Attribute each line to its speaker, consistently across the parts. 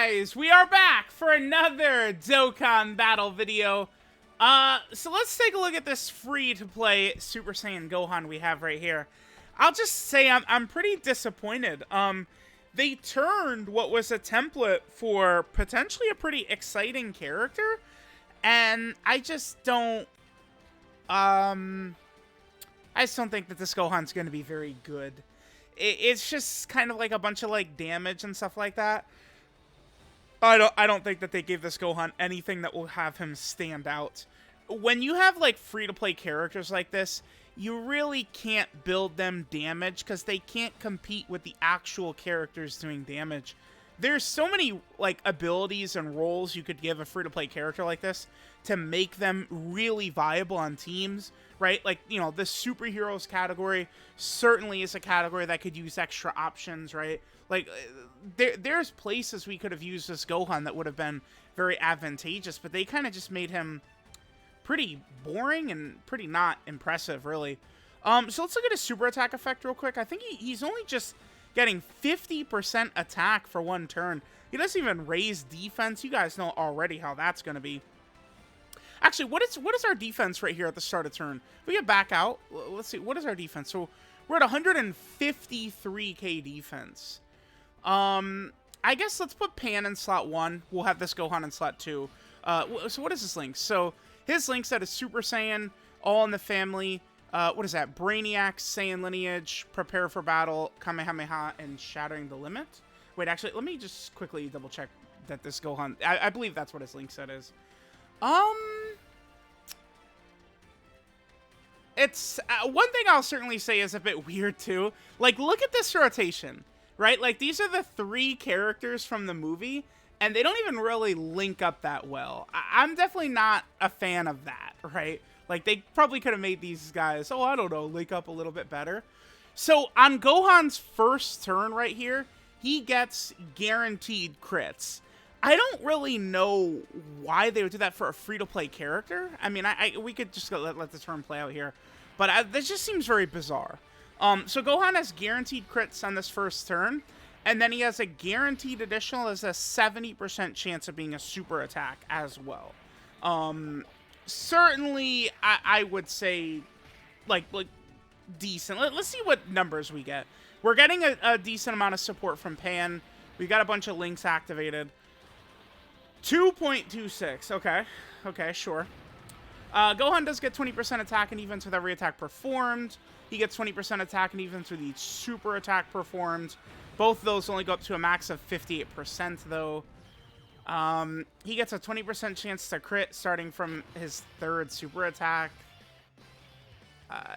Speaker 1: guys, we are back for another Dokkan battle video. So let's take a look at this free-to-play Super Saiyan Gohan we have right here. I'll just say I'm pretty disappointed. They turned what was a template for potentially a pretty exciting character, and I just don't think that this Gohan's going to be very good. It's just kind of like a bunch of like damage and stuff like that. I don't think that they gave this Gohan anything that will have him stand out. When you have like free-to-play characters like this, you really can't build them damage because they can't compete with the actual characters doing damage. There's so many like abilities and roles you could give a free-to-play character like this to make them really viable on teams, right? Like, you know, the superheroes category certainly is a category that could use extra options, right? Like, there's places we could have used this Gohan that would have been very advantageous, but they kind of just made him pretty boring and pretty not impressive, really. So let's look at his super attack effect real quick. I think he's only just getting 50% attack for one turn. He doesn't even raise defense. You guys know already how that's going to be. Actually, what is our defense right here at the start of turn? If we get back out, let's see, what is our defense? So we're at 153k defense. I guess let's put Pan in slot 1. We'll have this Gohan in slot 2. So what is his link? So his link set is Super Saiyan, All in the Family. What is that? Brainiac, Saiyan Lineage, Prepare for Battle, Kamehameha, and Shattering the Limit. Wait, actually, let me just quickly double check that this Gohan... I believe that's what his link set is. It's... one thing I'll certainly say is a bit weird, too. Like, look at this rotation, right? Like, these are the 3 characters from the movie, and they don't even really link up that well. I'm definitely not a fan of that, right? Like, they probably could have made these guys, oh, I don't know, link up a little bit better. So, on Gohan's first turn right here, he gets guaranteed crits. I don't really know why they would do that for a free-to-play character. I mean, we could just let the turn play out here. But this just seems very bizarre. So Gohan has guaranteed crits on this first turn. And then he has a guaranteed additional as a 70% chance of being a super attack as well. Certainly, I would say, like decent. Let's see what numbers we get. We're getting a decent amount of support from Pan. We got a bunch of links activated. 2.26. Okay, sure. Gohan does get 20% attack and defense with every attack performed. He gets 20% attack and defense with each super attack performed. Both of those only go up to a max of 58%, though. He gets a 20% chance to crit starting from his 3rd super attack.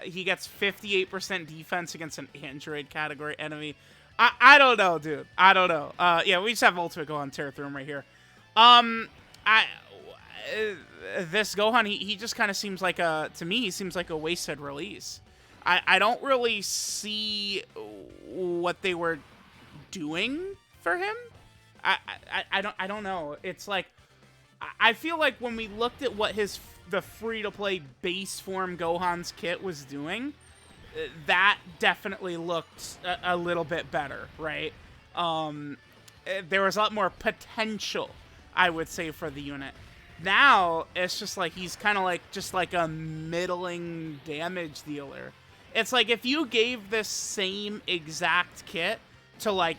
Speaker 1: He gets 58% defense against an android category enemy. I don't know, dude. I don't know. Yeah, we just have Ultimate Gohan tear through him right here. This Gohan, he just kind of seems like to me, he seems like a wasted release. I don't really see what they were doing for him. I don't know. It's like, I feel like when we looked at what the free-to-play base form Gohan's kit was doing, that definitely looked a little bit better, right? There was a lot more potential, I would say, for the unit. Now, it's just like he's kind of like just like a middling damage dealer. It's like if you gave this same exact kit to like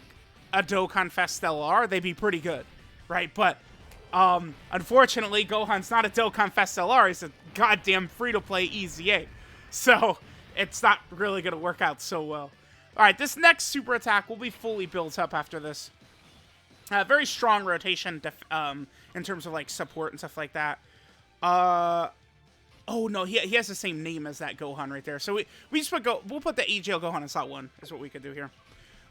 Speaker 1: a Dokkan Fest LR, they'd be pretty good, right? But unfortunately, Gohan's not a Dokkan Fest LR. He's a goddamn free-to-play EZA. So it's not really going to work out so well. All right, this next super attack will be fully built up after this. Very strong rotation in terms of like support and stuff like that. Oh no, he has the same name as that Gohan right there. So we just we'll put the AGL Gohan in slot 1 is what we could do here.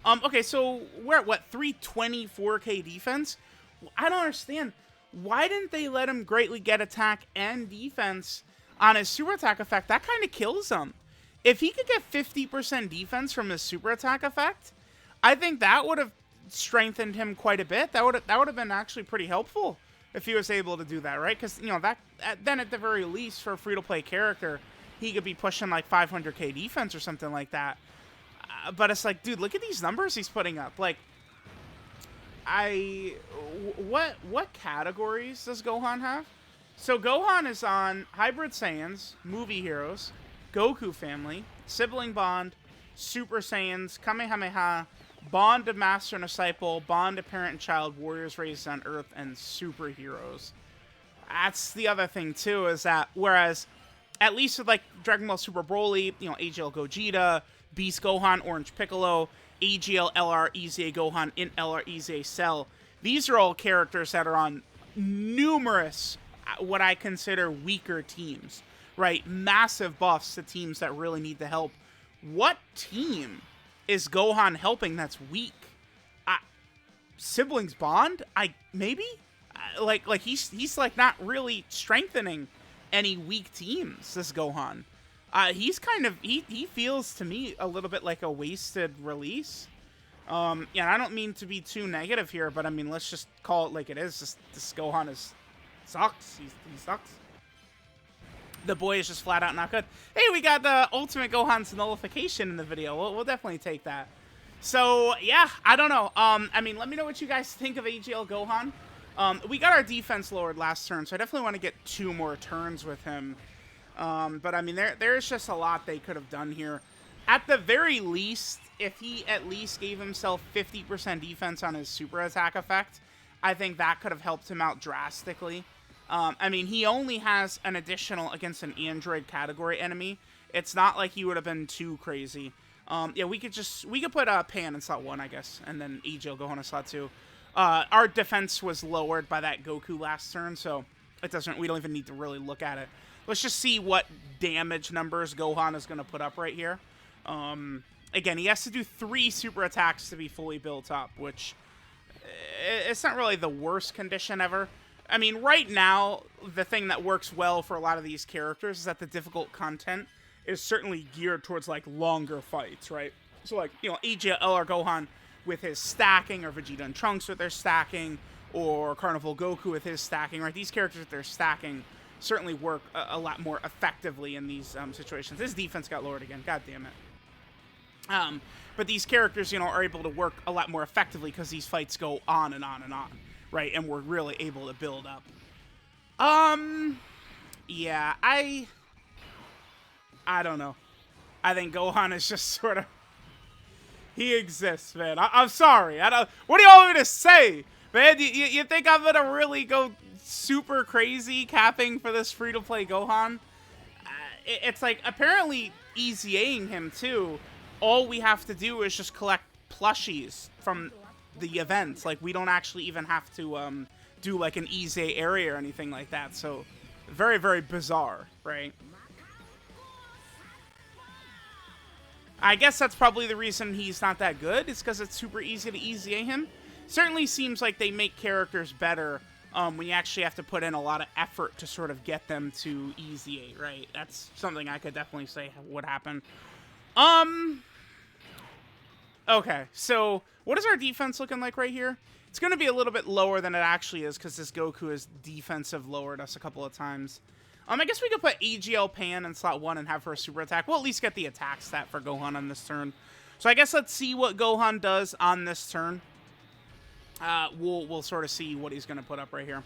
Speaker 1: Okay, so we're at what, 324k defense? I don't understand. Why didn't they let him greatly get attack and defense on his super attack effect? That kind of kills him. If he could get 50% defense from his super attack effect, I think that would have strengthened him quite a bit. That would have been actually pretty helpful if he was able to do that, right? Because, you know, then at the very least, for a free-to-play character, he could be pushing like 500k defense or something like that. But it's like, dude, look at these numbers he's putting up. Like, what categories does Gohan have? So Gohan is on Hybrid Saiyans, Movie Heroes, Goku Family, Sibling Bond, Super Saiyans, Kamehameha, Bond of Master and Disciple, Bond of Parent and Child, Warriors Raised on Earth, and Superheroes. That's the other thing too, is that whereas at least with like Dragon Ball Super Broly, you know, AGL Gogeta, Beast Gohan, Orange Piccolo, AGL LR EZA Gohan, Int LR EZA Cell, these are all characters that are on numerous what I consider weaker teams, right? Massive buffs to teams that really need the help. What team is Gohan helping that's weak? Siblings Bond? Maybe? Like he's like not really strengthening any weak teams, this Gohan. He's kind of, he feels to me a little bit like a wasted release. Yeah, I don't mean to be too negative here, but I mean, let's just call it like it is. This Gohan sucks. He sucks. The boy is just flat out not good. Hey, we got the Ultimate Gohan's nullification in the video. We'll definitely take that. So, yeah, I don't know. I mean, let me know what you guys think of AGL Gohan. We got our defense lowered last turn, so I definitely want to get 2 more turns with him. But, I mean, there's just a lot they could have done here. At the very least, if he at least gave himself 50% defense on his super attack effect, I think that could have helped him out drastically. I mean, he only has an additional against an android category enemy. It's not like he would have been too crazy. Yeah, we could put Pan in slot 1, I guess, and then AGL Gohan in slot 2. Our defense was lowered by that Goku last turn, so we don't even need to really look at it. Let's just see what damage numbers Gohan is going to put up right here. Again, he has to do 3 super attacks to be fully built up, which it's not really the worst condition ever. I mean, right now, the thing that works well for a lot of these characters is that the difficult content is certainly geared towards, like, longer fights, right? So, like, you know, AGL or Gohan with his stacking, or Vegeta and Trunks with their stacking, or Carnival Goku with his stacking, right? These characters with their stacking certainly work a lot more effectively in these situations. His defense got lowered again. God damn it. But these characters, you know, are able to work a lot more effectively because these fights go on and on and on, right? And we're really able to build up. Yeah, I don't know. I think Gohan is just sort of, he exists, man. I'm sorry. What do you want me to say? Man, you think I'm going to really go super crazy capping for this free-to-play Gohan? It's like, apparently, EZAing him, too. All we have to do is just collect plushies from the events. Like, we don't actually even have to do, like, an EZA area or anything like that. So, very, very bizarre, right? I guess that's probably the reason he's not that good. It's because it's super easy to EZA him. Certainly seems like they make characters better when you actually have to put in a lot of effort to sort of get them to EZA, right? That's something I could definitely say would happen. Okay, so what is our defense looking like right here? It's going to be a little bit lower than it actually is because this Goku is defensive lowered us a couple of times. I guess we could put AGL Pan in slot 1 and have her super attack. We'll at least get the attack stat for Gohan on this turn. So I guess let's see what Gohan does on this turn. We'll sort of see what he's going to put up right here.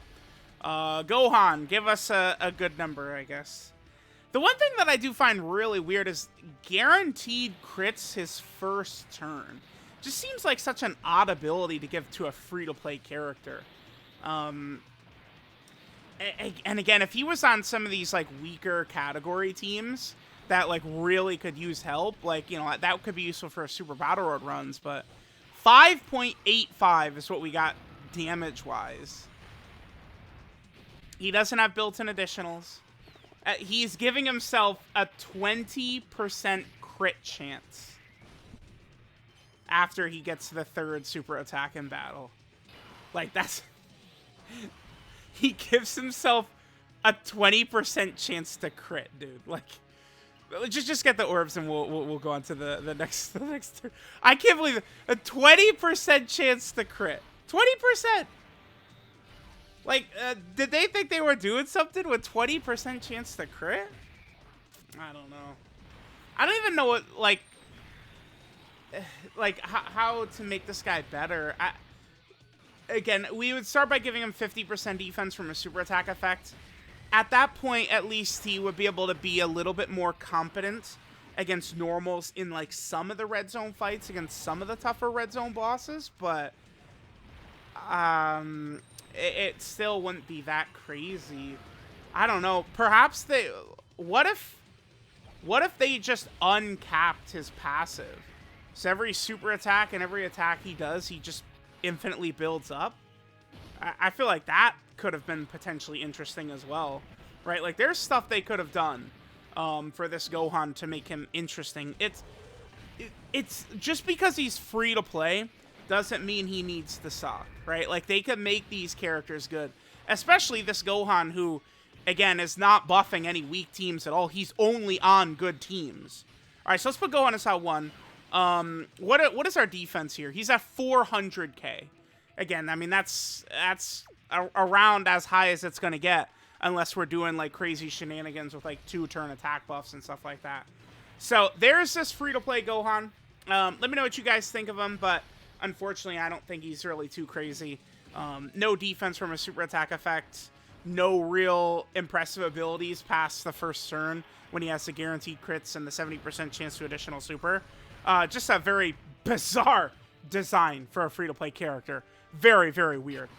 Speaker 1: Gohan, give us a good number, I guess. The one thing that I do find really weird is guaranteed crits his first turn. Just seems like such an odd ability to give to a free-to-play character. And again, if he was on some of these, like, weaker category teams that, like, really could use help, like, you know, that could be useful for Super Battle Road runs, but 5.85 is what we got damage-wise. He doesn't have built-in additionals. He's giving himself a 20% crit chance after he gets to the 3rd super attack in battle. Like, that's... He gives himself a 20% chance to crit, dude. Like, just get the orbs and we'll go on to the next turn. I can't believe it. A 20% chance to crit. 20%! Like, did they think they were doing something with 20% chance to crit? I don't know. I don't even know what, like how to make this guy better. again, we would start by giving him 50% defense from a super attack effect. At that point, at least he would be able to be a little bit more competent against normals in like some of the red zone fights against some of the tougher red zone bosses, but it still wouldn't be that crazy. I don't know. Perhaps they... What if they just uncapped his passive? So every super attack and every attack he does, he just infinitely builds up? I feel like that could have been potentially interesting as well, right? Like, there's stuff they could have done for this Gohan to make him interesting. It's just because he's free to play doesn't mean he needs to suck, right? Like, they could make these characters good, especially this Gohan who, again, is not buffing any weak teams at all. He's only on good teams. All right, so let's put Gohan as one. What is our defense here? He's at 400k. Again, I mean, that's around as high as it's going to get, unless we're doing, like, crazy shenanigans with, like, 2-turn attack buffs and stuff like that. So, there's this free-to-play Gohan. Let me know what you guys think of him, but unfortunately, I don't think he's really too crazy. No defense from a super attack effect. No real impressive abilities past the first turn when he has the guaranteed crits and the 70% chance to additional super. Just a very bizarre design for a free-to-play character. Very, very weird.